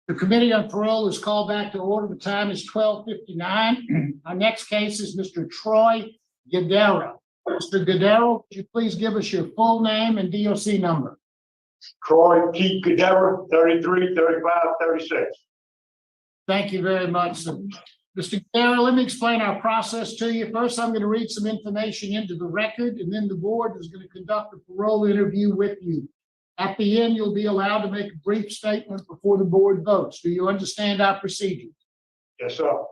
The Committee on Parole is called back to order. The time is 12:59. Our next case is Mr. Troy Guidera. Mr. Guidera, would you please give us your full name and DOC number? Troy T. Guidera, 33, 35, 36. Thank you very much, sir. Mr. Guidera, let me explain our process to you. First, I'm going to read some information into the record, and then the board is going to conduct a parole interview with you. At the end, you'll be allowed to make a brief statement before the board votes. Do you understand our procedure? Yes, sir.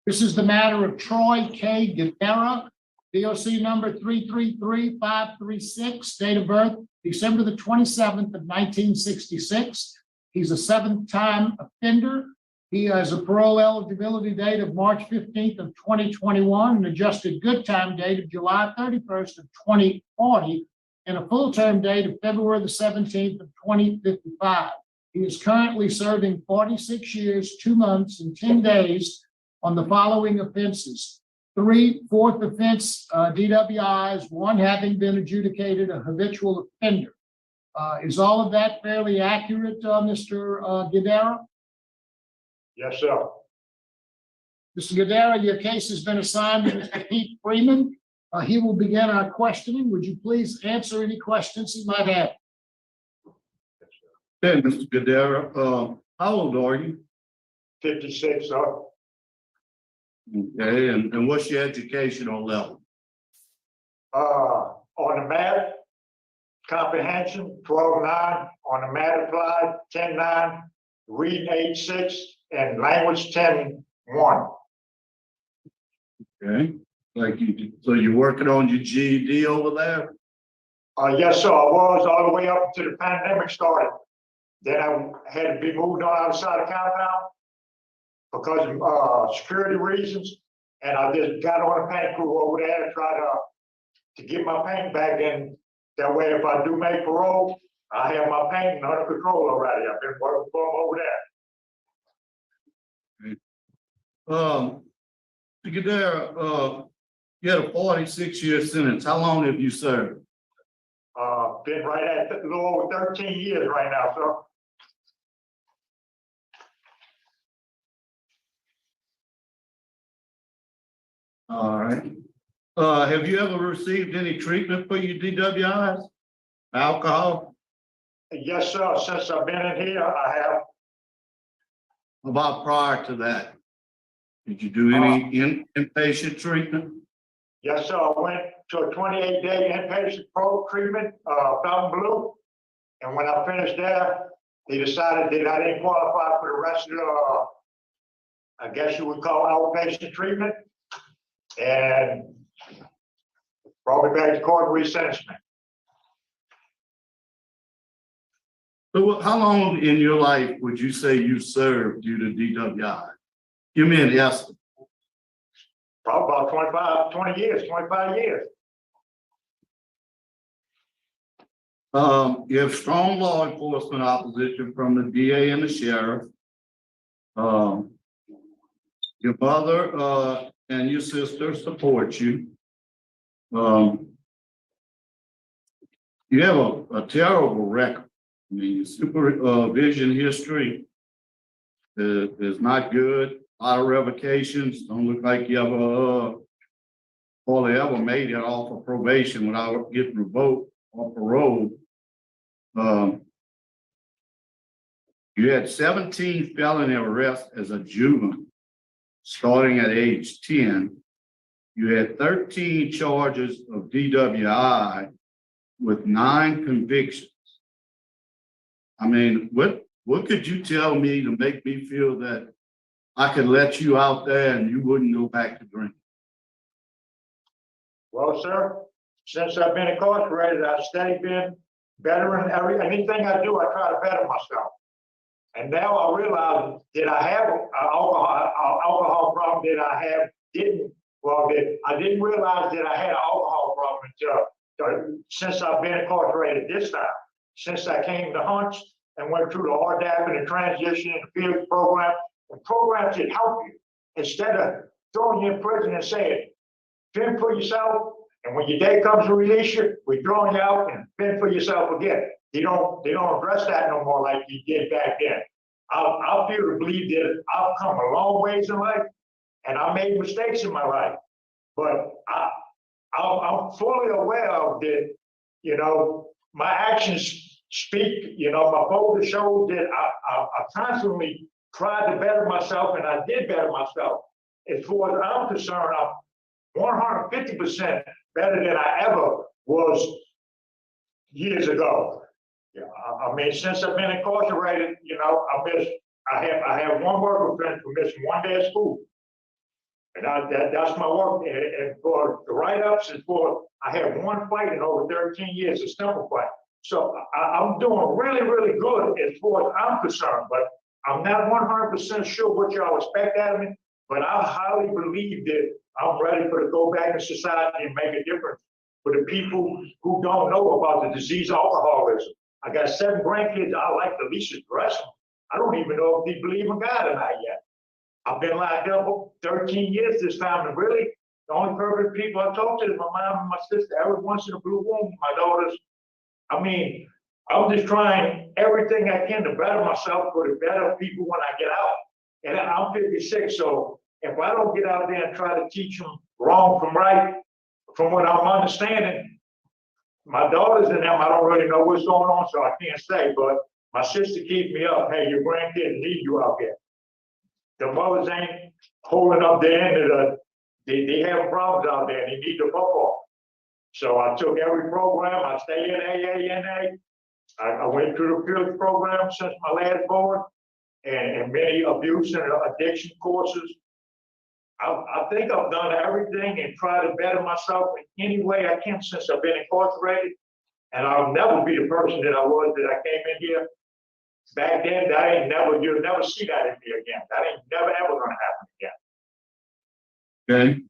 This is the matter of Troy K. Guidera, DOC number 333536, date of birth December the 27th of 1966. He's a seventh-time offender. He has a parole eligibility date of March 15th of 2021, an adjusted good time date of July 31st of 2040, and a full-term date of February the 17th of 2055. He is currently serving 46 years, 2 months, and 10 days on the following offenses. 3 fourth offense DWIs, 1 having been adjudicated a habitual offender. Is all of that fairly accurate, Mr. Guidera? Yes, sir. Mr. Guidera, your case has been assigned to Mr. Pete Freeman. He will begin our questioning. Would you please answer any questions he might have? Hey, Mr. Guidera, how old are you? 56, sir. Okay, and what's your educational level? On the math, comprehension, 12.9. On the math applied, 10.9. Reading 8.6, and language 10.1. Okay, like you, so you're working on your GED over there? Yes, sir. I was all the way up until the pandemic started. Then I had to be moved on outside of compound because of security reasons, and I just got on a paint crew over there and tried to get my paint back in. That way, if I do make parole, I have my painting under control already. I've been working for them over there. Guidera, you had a 46-year sentence. How long have you served? Been right at a little over 13 years right now, sir. All right. Have you ever received any treatment for your DWIs? Alcohol? Yes, sir. Since I've been in here, I have. About prior to that, did you do any inpatient treatment? Yes, sir. I went to a 28-day inpatient probe treatment, Fontainebleau. And when I finished there, they decided that I didn't qualify for the rest of the, I guess you would call outpatient treatment. And brought me back to court and resentenced me. So how long in your life would you say you served due to DWI? Give me an estimate. Probably about 25 years. You have strong law enforcement opposition from the DA and the sheriff. Your mother and your sister support you. You have a terrible record. I mean, your supervision history is not good. A lot of revocations. Don't look like you ever hardly made it off of probation without getting revoked or parole. You had 17 felony arrests as a juvenile, starting at age 10. You had 13 charges of DWI with 9 convictions. I mean, what could you tell me to make me feel that I could let you out there and you wouldn't go back to drinking? Well, sir, since I've been incarcerated, I've steadily been better in anything I do. I try to better myself. And now I realize that I have an alcohol problem that I didn't realize that I had an alcohol problem until since I've been incarcerated this time. Since I came to Hunts and went through the RDAP and the transition and the field program, the programs that help you instead of throwing you in prison and saying, fend for yourself, and when your day comes to release you, we're throwing you out and fend for yourself again. They don't address that no more like you did back then. I feel to believe that I've come a long ways in life, and I made mistakes in my life. But I'm fully aware of that, you know, my actions speak, you know, my focus shows that I constantly tried to better myself, and I did better myself. As far as I'm concerned, I'm 150% better than I ever was years ago. Yeah, I mean, since I've been incarcerated, you know, I have one work offense for missing one day of school. And that's my work. And for the write-ups, is for, I have one fight in over 13 years, a simple fight. So I'm doing really, really good as far as I'm concerned, but I'm not 100% sure what y'all expect out of me, but I highly believe that I'm ready to go back in society and make a difference for the people who don't know about the disease of alcoholism. I got 7 grandkids I like to least address them. I don't even know if they believe in God or not yet. I've been locked up 13 years this time, and really, the only perfect people I talk to is my mom and my sister. Every once in a blue moon, my daughters. I mean, I'm just trying everything I can to better myself for the better people when I get out. And I'm 56, so if I don't get out there and try to teach them wrong from right, from what I'm understanding, my daughters and them, I don't really know what's going on, so I can't say, but my sister keeps me up. Hey, your grandkids need you out there. The mothers ain't holding up their end of they have problems out there and they need the football. So I took every program. I stay in AANA. I went through the field program since my last board and many abuse and addiction courses. I think I've done everything and tried to better myself in any way I can since I've been incarcerated. And I'll never be the person that I was that I came in here. Back then, you'll never see that in me again. That ain't never ever gonna happen again. Okay.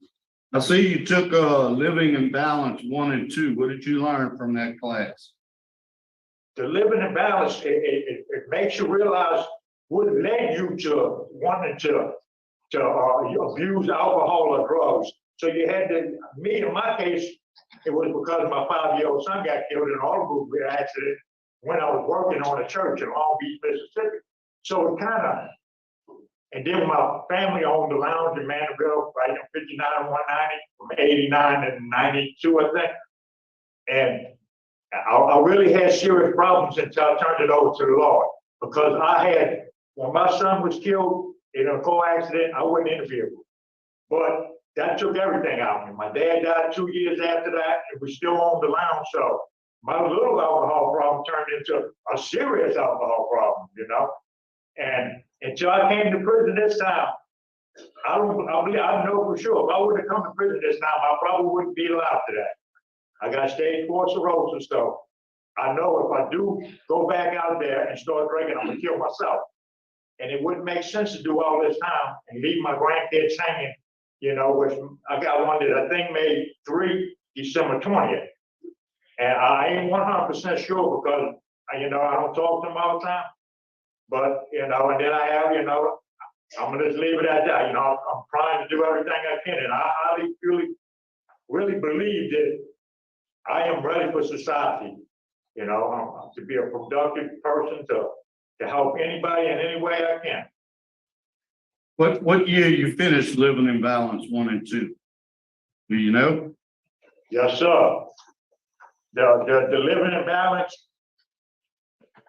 I see you took Living in Balance 1 and 2. What did you learn from that class? The living in balance, it makes you realize what led you to wanting to abuse alcohol or drugs. So you had to, me in my case, it was because my 5-year-old son got killed in an automobile accident when I was working on a church in Long Beach, Mississippi. So it kind of, and then my family owned the lounge in Mandeville, right in 59 and 190, from 89 and 92, I think. And I really had serious problems until I turned it over to the Lord. Because when my son was killed in a car accident, I wouldn't interfere with him. But that took everything out of me. My dad died 2 years after that, and we still owned the lounge. So my little alcohol problem turned into a serious alcohol problem, you know? And until I came to prison this time, I know for sure, if I would have come to prison this time, I probably wouldn't be alive today. I got stage 4 cirrhosis, so I know if I do go back out there and start drinking, I'm gonna kill myself. And it wouldn't make sense to do all this time and leave my grandkids hanging, you know, which I got one that I think made 3 December 20th. And I ain't 100% sure because, you know, I don't talk to them all the time. But, you know, and then I have, you know, I'm gonna just leave it at that. You know, I'm trying to do everything I can. And I highly, really believe that I am ready for society. You know, to be a productive person, to help anybody in any way I can. What year you finished Living in Balance 1 and 2? Do you know? Yes, sir. The Living in Balance,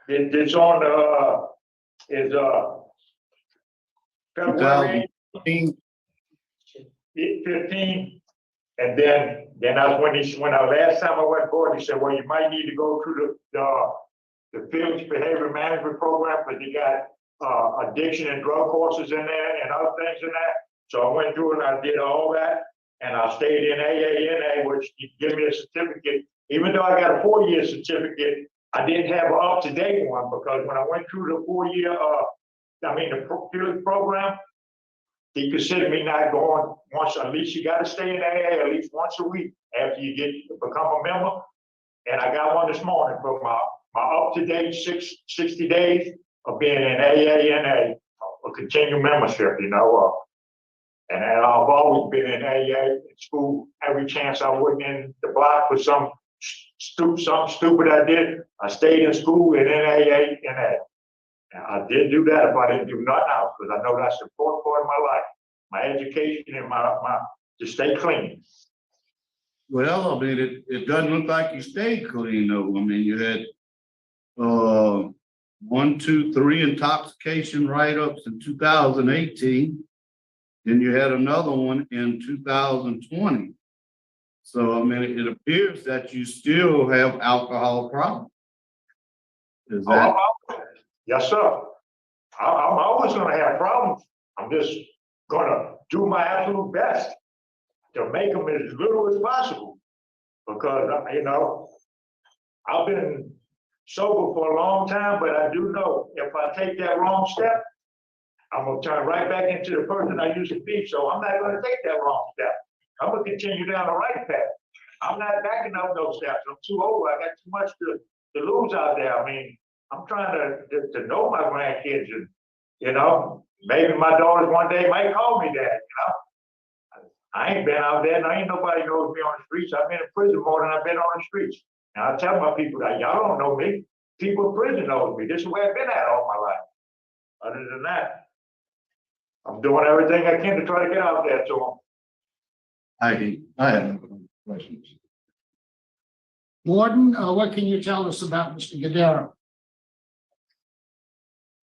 it's on is February 15. And then that's when last time I went forward, he said, well, you might need to go through the Fields Behavior Management Program, but you got addiction and drug courses in there and other things in that. So I went through and I did all that, and I stayed in AANA, which give me a certificate. Even though I got a 4-year certificate, I didn't have an up-to-date one because when I went through the 4-year, the Fields program, he considered me not going once. At least you got to stay in AA at least once a week after you become a member. And I got one this morning for my up-to-date 60 days of being in AANA, a continued membership, you know. And I've always been in AA in school. Every chance I wasn't in the block for something stupid I did, I stayed in school and in AA. And I did do that if I didn't do nothing else, because I know that's an important part of my life, my education and my to stay clean. Well, I mean, it doesn't look like you stayed clean though. I mean, you had, 1, 2, 3 intoxication write-ups in 2018. Then you had another one in 2020. So, I mean, it appears that you still have alcohol problems. Is that? Yes, sir. I'm always gonna have problems. I'm just gonna do my absolute best to make them as little as possible. Because, you know, I've been sober for a long time, but I do know if I take that wrong step, I'm gonna turn right back into the person I used to be. So I'm not gonna take that wrong step. I'm gonna continue down the right path. I'm not backing up those steps. I'm too old. I got too much to lose out there. I mean, I'm trying to know my grandkids, and you know, maybe my daughters one day might call me dad. You know, I ain't been out there, and ain't nobody knows me on the streets. I've been in prison more than I've been on the streets. And I tell my people that y'all don't know me. People in prison know me. This is where I've been at all my life. Other than that, I'm doing everything I can to try to get out there to them. I have no questions. Warden, what can you tell us about Mr. Guidera?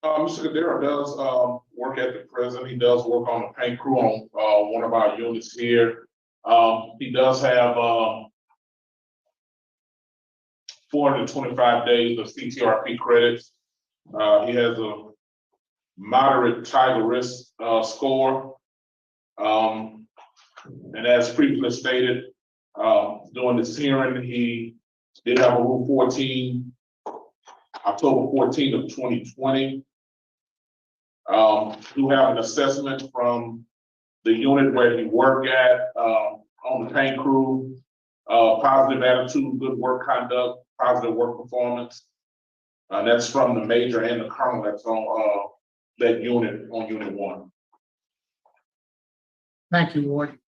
Mr. Guidera does work at the prison. He does work on the paint crew on one of our units here. He does have 425 days of CTRP credits. He has a moderate tiger risk score. And as previously stated, during this hearing, he did have a Rule 14, October 14th of 2020. Do have an assessment from the unit where he worked at on the paint crew, positive attitude, good work conduct, positive work performance. That's from the major and the colonel that's on that unit, on Unit 1. Thank you, Warden.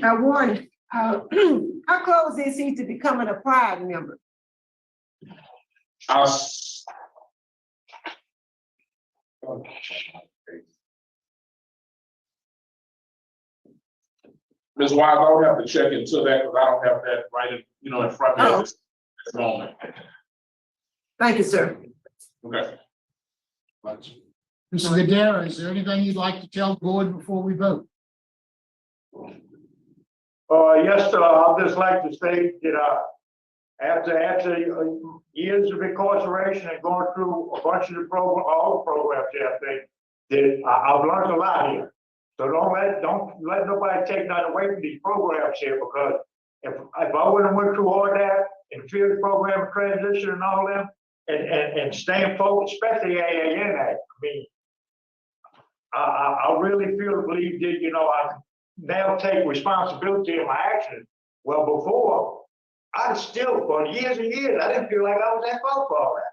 Warren, how close is he to becoming a Pride member? Ms. Wise, I would have to check into that because I don't have that right in, in front of me at this moment. Thank you, sir. Okay. Mr. Guidera, is there anything you'd like to tell the board before we vote? Yes, sir. I'd just like to say that after years of incarceration and going through a bunch of the program, all the programs here, that I've learned a lot here. So don't let nobody take nothing away from these programs here, because if I wouldn't went through all that and field program transition and all them and staying focused, especially AANA, I mean, I really believe that, I now take responsibility in my actions. Well, before, I still, for years and years, I didn't feel like I was at fault for all that.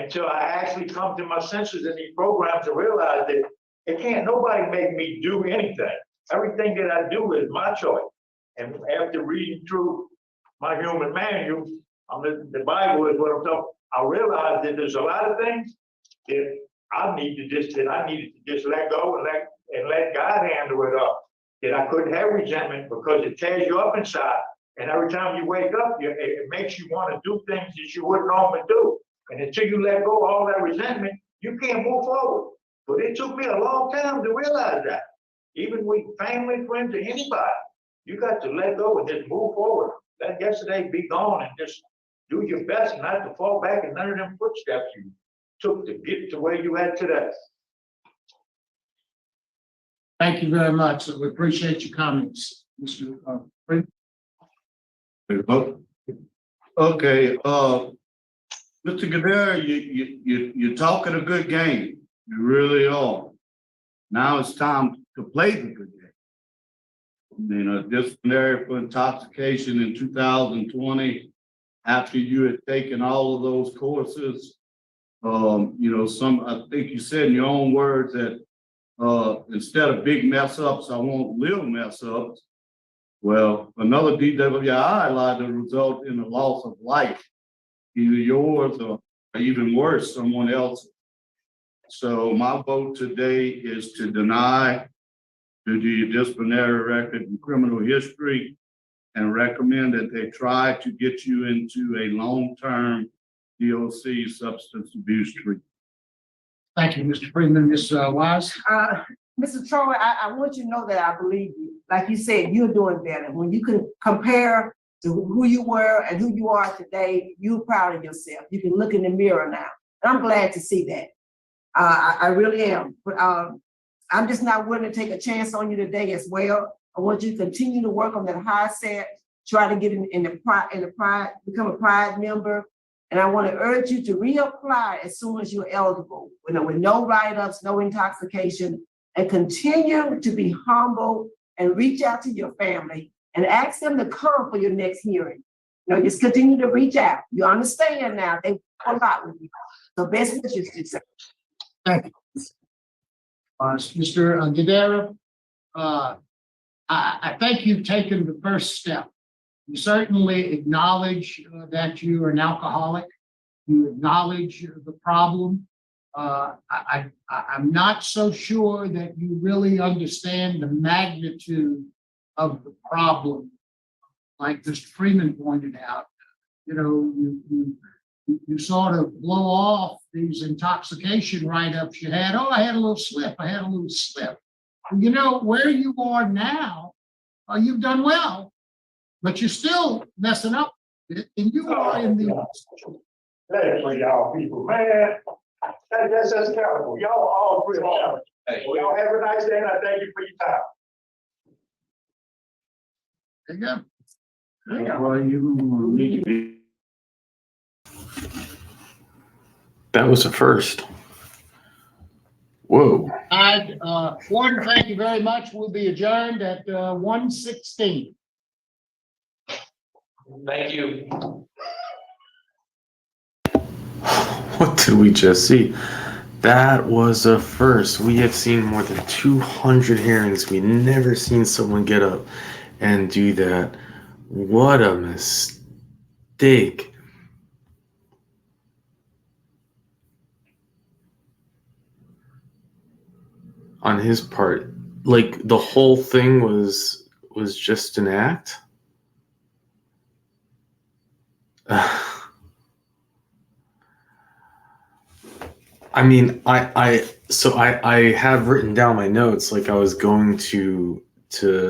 Until I actually come to my senses in these programs to realize that it can't nobody make me do anything. Everything that I do is my choice. And after reading through my human manual, the Bible is what I'm talking. I realized that there's a lot of things that I needed to just let go and let God handle it up. That I couldn't have resentment because it tears you up inside. And every time you wake up, it makes you want to do things that you wouldn't normally do. And until you let go of all that resentment, you can't move forward. But it took me a long time to realize that. Even with family, friends, or anybody, you got to let go and just move forward. Let yesterday be gone and just do your best not to fall back in none of them footsteps you took to get to where you at today. Thank you very much. We appreciate your comments, Mr. Freeman. Okay, Mr. Guidera, you're talking a good game. You really are. Now it's time to play the good game. Disciplinary for intoxication in 2020, after you had taken all of those courses, I think you said in your own words that instead of big mess ups, I want little mess ups. Well, another DWI lied to result in the loss of life, either yours or even worse, someone else. So my vote today is to deny due to your disciplinary record and criminal history, and recommend that they try to get you into a long-term DOC substance abuse treatment. Thank you, Mr. Freeman. Ms. Wise? Mr. Troy, I want you to know that I believe you. Like you said, you're doing better. When you can compare to who you were and who you are today, you're proud of yourself. You can look in the mirror now. And I'm glad to see that. I really am. But I'm just not willing to take a chance on you today as well. I want you to continue to work on that high set, try to get in the pride, become a pride member. And I want to urge you to reapply as soon as you're eligible, with no write-ups, no intoxication, and continue to be humble and reach out to your family and ask them to come for your next hearing. Just continue to reach out. You understand now, they work a lot with you. So best wishes to you. Thank you. Mr. Guidera, I think you've taken the first step. You certainly acknowledge that you are an alcoholic. You acknowledge the problem. I'm not so sure that you really understand the magnitude of the problem. Like Mr. Freeman pointed out, you sort of blow off these intoxication write-ups you had. Oh, I had a little slip. I had a little slip. Where you are now, you've done well, but you're still messing up. And you are in the. That's for y'all people, man. That's terrible. Y'all all three of y'all. Hey. Well, y'all have a nice day, and I thank you for your time. There you go. Well, you need to be. That was a first. Whoa. Warden, thank you very much. We'll be adjourned at 1:16. Thank you. What did we just see? That was a first. We have seen more than 200 hearings. We've never seen someone get up and do that. What a mistake. On his part. Like the whole thing was just an act. I mean, I have written down my notes. Like I was going to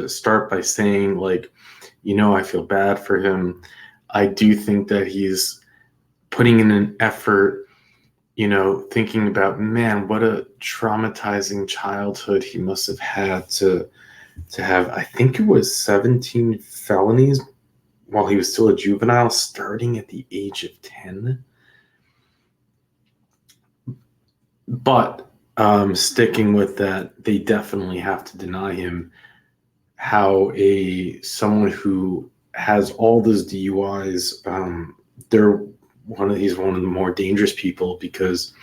start by saying, like, I feel bad for him. I do think that he's putting in an effort, thinking about, man, what a traumatizing childhood he must have had to have, I think it was 17 felonies while he was still a juvenile, starting at the age of 10. But sticking with that, they definitely have to deny him how someone who has all those DUIs, he's one of the more dangerous people, because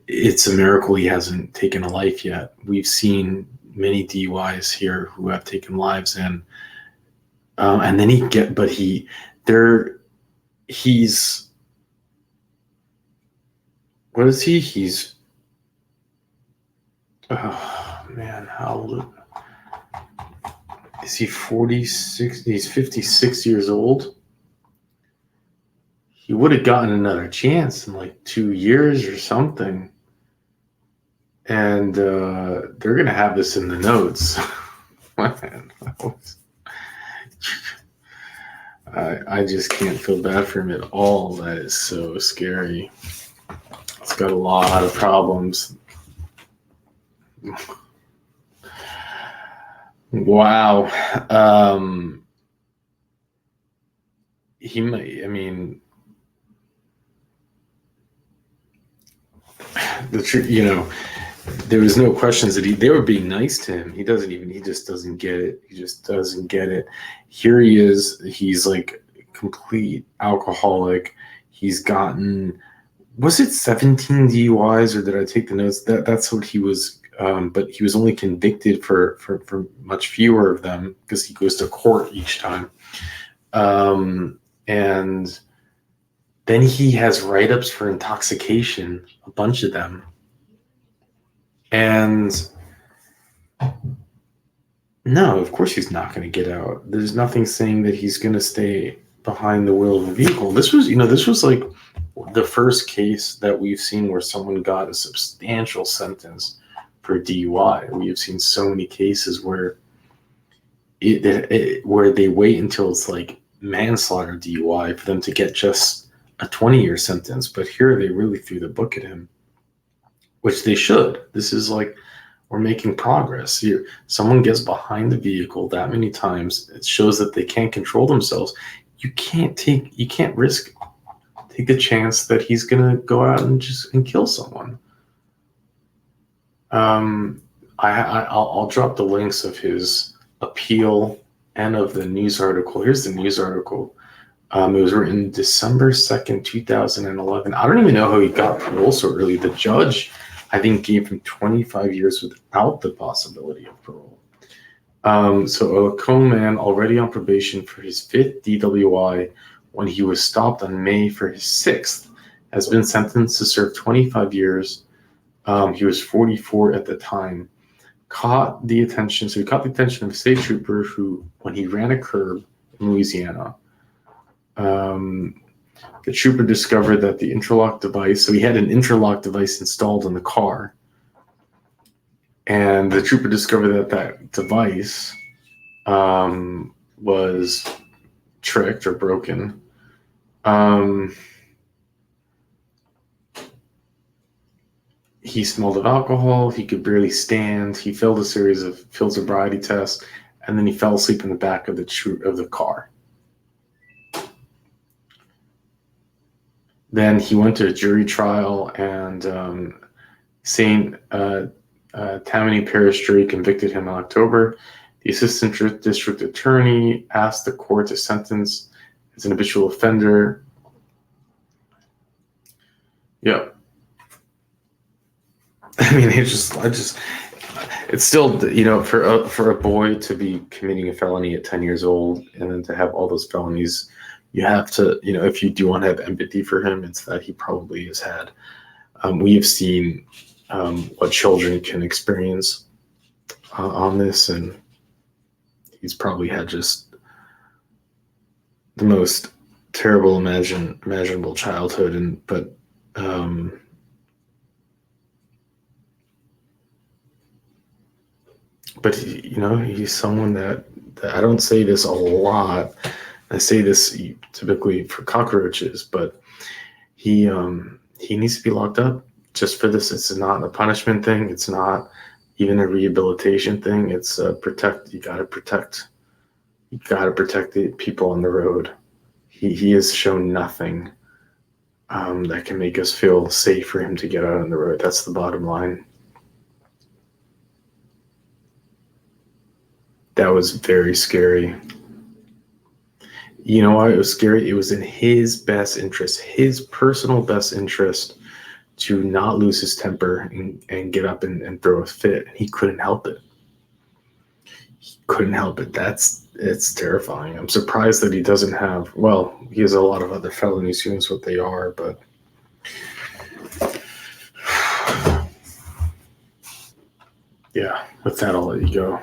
it's a miracle he hasn't taken a life yet. We've seen many DUIs here who have taken lives, and then he's what is he? He's, oh man, how old is he? 46? He's 56 years old. He would have gotten another chance in like 2 years or something. And they're going to have this in the notes. Man, I just can't feel bad for him at all. That is so scary. It's got a lot of problems. Wow. He might, I mean, the truth, there was no questions that they were being nice to him. He just doesn't get it. He just doesn't get it. Here he is. He's like complete alcoholic. He's gotten, was it 17 DUIs, or did I take the notes? That's what he was. But he was only convicted for much fewer of them because he goes to court each time. And then he has write-ups for intoxication, a bunch of them. And no, of course he's not going to get out. There's nothing saying that he's going to stay behind the wheel of a vehicle. This was, this was like the first case that we've seen where someone got a substantial sentence for DUI. We have seen so many cases where where they wait until it's like manslaughter DUI for them to get just a 20-year sentence. But here they really threw the book at him, which they should. This is like, we're making progress here. Someone gets behind the vehicle that many times, it shows that they can't control themselves. You can't take the chance that he's gonna go out and kill someone. I'll drop the links of his appeal and of the news article. Here's the news article. It was written December 2nd, 2011. I don't even know how he got parole so early. The judge, I think, gave him 25 years without the possibility of parole. So a Cone man already on probation for his 5th DWI when he was stopped on May for his 6th has been sentenced to serve 25 years. He was 44 at the time. He caught the attention of a state trooper who, when he ran a curb in Louisiana, the trooper discovered that the interlock device, so he had an interlock device installed in the car. And the trooper discovered that that device was tricked or broken. He smelled of alcohol. He could barely stand. He failed a series of field sobriety tests, and then he fell asleep in the back of the car. Then he went to a jury trial, and St. Tammany Parish jury convicted him in October. The assistant district attorney asked the court to sentence as an habitual offender. Yep. I mean, it's still, for a boy to be committing a felony at 10 years old and then to have all those felonies, you have to, if you do want to have empathy for him, it's that he probably has had. We have seen what children can experience on this, and he's probably had just the most terrible imaginable childhood. But he's someone that I don't say this a lot. I say this typically for cockroaches, but he needs to be locked up just for this. It's not a punishment thing. It's not even a rehabilitation thing. It's you gotta protect the people on the road. He has shown nothing that can make us feel safe for him to get out on the road. That's the bottom line. That was very scary. You know why it was scary? It was in his best interest, his personal best interest, to not lose his temper and get up and throw a fit. He couldn't help it. It's terrifying. I'm surprised that he doesn't have, he has a lot of other felonies. Who knows what they are, but yeah, with that, I'll let you go.